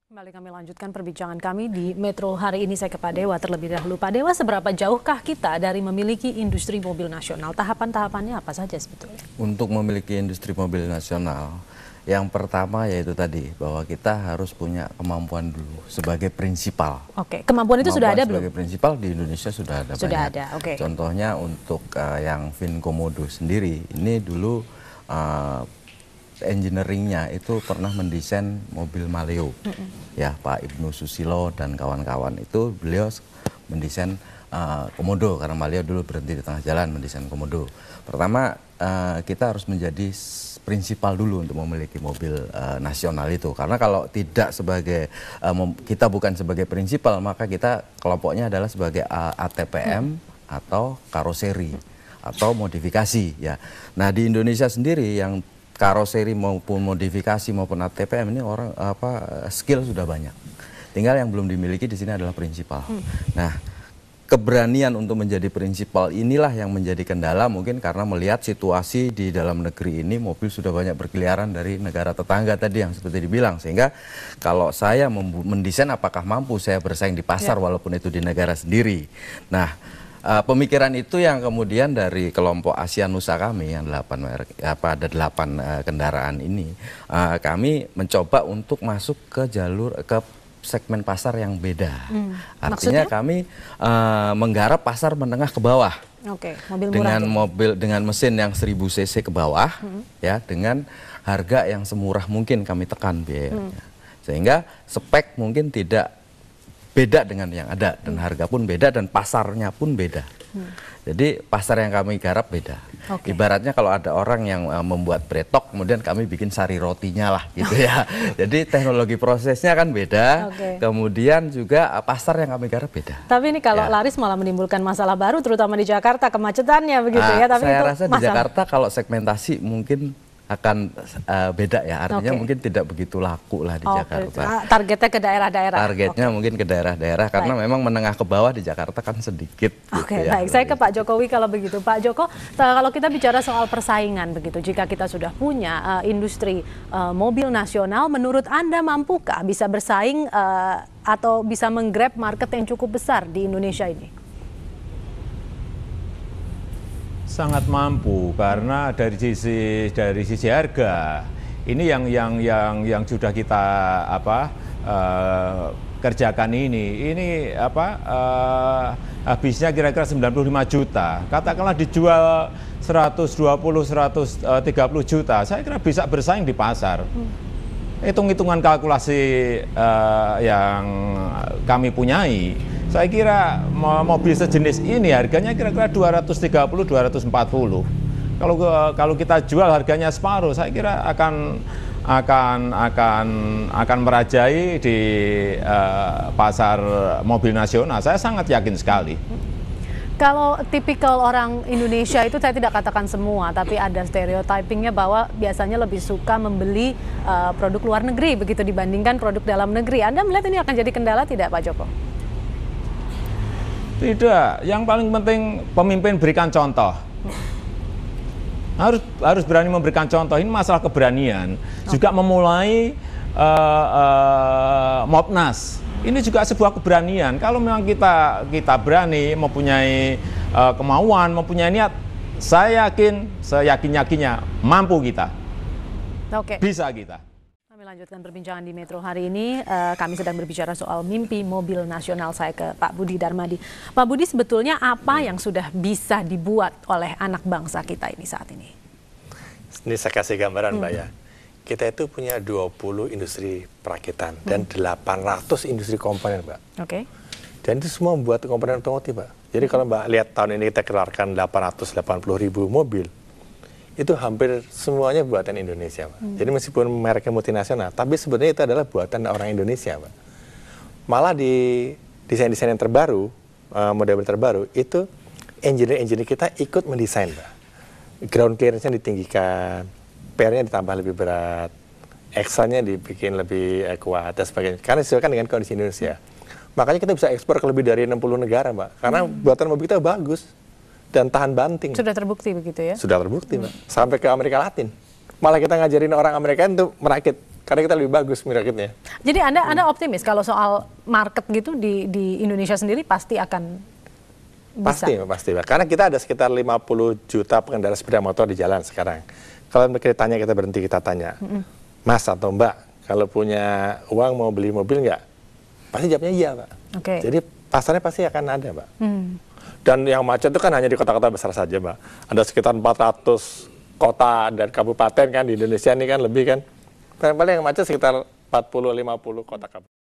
Kembali kami lanjutkan perbincangan kami di Metro hari ini. Saya ke Pak Dewa terlebih dahulu. Pak Dewa, seberapa jauhkah kita dari memiliki industri mobil nasional? Tahapan-tahapannya apa saja sebetulnya? Untuk memiliki industri mobil nasional, yang pertama yaitu tadi, bahwa kita harus punya kemampuan dulu sebagai prinsipal. Oke, kemampuan itu sudah ada belum? Sebagai prinsipal di Indonesia sudah ada Sudah banyak. ada, oke. Contohnya untuk yang Vinkomodo sendiri, ini dulu engineeringnya itu pernah mendesain mobil Maleo, ya Pak Ibnu Susilo dan kawan-kawan itu beliau mendesain Komodo karena Maleo dulu berhenti di tengah jalan mendesain Komodo. Pertama kita harus menjadi prinsipal dulu untuk memiliki mobil nasional itu, karena kalau tidak sebagai kita bukan sebagai prinsipal, maka kita kelompoknya adalah sebagai ATPM atau karoseri atau modifikasi ya. Nah di Indonesia sendiri yang karoseri maupun modifikasi maupun ATPM ini orang skill sudah banyak. Tinggal yang belum dimiliki di sini adalah prinsipal. Nah, keberanian untuk menjadi prinsipal inilah yang menjadi kendala mungkin karena melihat situasi di dalam negeri ini mobil sudah banyak berkeliaran dari negara tetangga tadi yang seperti dibilang, sehingga kalau saya mendesain apakah mampu saya bersaing di pasar walaupun itu di negara sendiri. Nah, pemikiran itu yang kemudian dari kelompok Asianusa kami yang 8 kendaraan ini, kami mencoba untuk masuk ke jalur ke segmen pasar yang beda. Artinya kami menggarap pasar menengah ke bawah. Oke, mobil murah dengan mesin yang 1000 cc ke bawah, ya, dengan harga yang semurah mungkin kami tekan biayanya. Sehingga spek mungkin tidak beda dengan yang ada, dan harga pun beda, dan pasarnya pun beda. Jadi pasar yang kami garap beda. Ibaratnya kalau ada orang yang membuat bretok, kemudian kami bikin sari rotinya lah gitu ya. Jadi teknologi prosesnya kan beda, kemudian juga pasar yang kami garap beda. Tapi ini kalau laris malah menimbulkan masalah baru, terutama di Jakarta, kemacetannya begitu ya. Tapi saya itu rasa di Jakarta kalau segmentasi mungkin akan beda ya, artinya mungkin tidak begitu laku lah di Jakarta. Targetnya ke daerah-daerah. Targetnya mungkin ke daerah-daerah karena memang menengah ke bawah di Jakarta kan sedikit. Baik. Saya ke Pak Jokowi kalau begitu. Pak Joko, kalau kita bicara soal persaingan begitu, jika kita sudah punya industri mobil nasional, menurut Anda mampukah bisa bersaing atau bisa menggrab market yang cukup besar di Indonesia ini? Sangat mampu, karena dari sisi harga ini yang sudah kita kerjakan ini habisnya kira-kira 95 juta. Katakanlah dijual 120-130 juta, saya kira bisa bersaing di pasar. Hitung-hitungan kalkulasi yang kami punyai, saya kira mobil sejenis ini harganya kira-kira 230-240. Kalau kita jual harganya separuh, saya kira akan merajai di pasar mobil nasional. Saya sangat yakin sekali. Kalau tipikal orang Indonesia itu, saya tidak katakan semua, tapi ada stereotypingnya bahwa biasanya lebih suka membeli produk luar negeri begitu dibandingkan produk dalam negeri. Anda melihat ini akan jadi kendala tidak, Pak Joko? Tidak, yang paling penting pemimpin berikan contoh. Harus berani memberikan contoh. Ini masalah keberanian. Juga memulai Mopnas. Ini juga sebuah keberanian. Kalau memang kita berani, mempunyai kemauan, mempunyai niat, saya yakinnya mampu kita. Bisa kita. Kami lanjutkan perbincangan di Metro hari ini. Kami sedang berbicara soal mimpi mobil nasional. Saya ke Pak Budi Darmadi. Pak Budi, sebetulnya apa yang sudah bisa dibuat oleh anak bangsa kita ini saat ini? Ini saya kasih gambaran, Mbak ya. Kita itu punya 20 industri perakitan dan 800 industri komponen, Mbak. Dan itu semua membuat komponen otomotif, Mbak. Jadi kalau Mbak lihat tahun ini kita keluarkan 880.000 mobil, itu hampir semuanya buatan Indonesia, Pak. Jadi meskipun mereknya multinasional, tapi sebenarnya itu adalah buatan orang Indonesia, Pak. Malah di desain-desain yang terbaru, model terbaru, itu engineer kita ikut mendesain, Pak. Ground clearance-nya ditinggikan, PR-nya ditambah lebih berat, Excel-nya dibikin lebih kuat, dan sebagainya. Karena disesuaikan dengan kondisi Indonesia. Makanya kita bisa ekspor ke lebih dari 60 negara, Mbak. Karena buatan mobil kita bagus dan tahan banting. Sudah terbukti begitu ya? Sudah terbukti, Mbak. Sampai ke Amerika Latin. Malah kita ngajarin orang Amerika untuk merakit karena kita lebih bagus merakitnya. Jadi Anda optimis kalau soal market gitu di Indonesia sendiri pasti akan bisa? Pasti. Karena kita ada sekitar 50 juta pengendara sepeda motor di jalan sekarang. Kalau mereka tanya, kita berhenti, kita tanya, Mas atau Mbak, kalau punya uang mau beli mobil nggak? Pasti jawabnya iya, Pak. Jadi pasarnya pasti akan ada, Pak. Dan yang macet itu kan hanya di kota-kota besar saja, Pak. Ada sekitar 400 kota dan kabupaten kan di Indonesia ini kan lebih kan. Paling yang macet sekitar 40-50 kota kabupaten.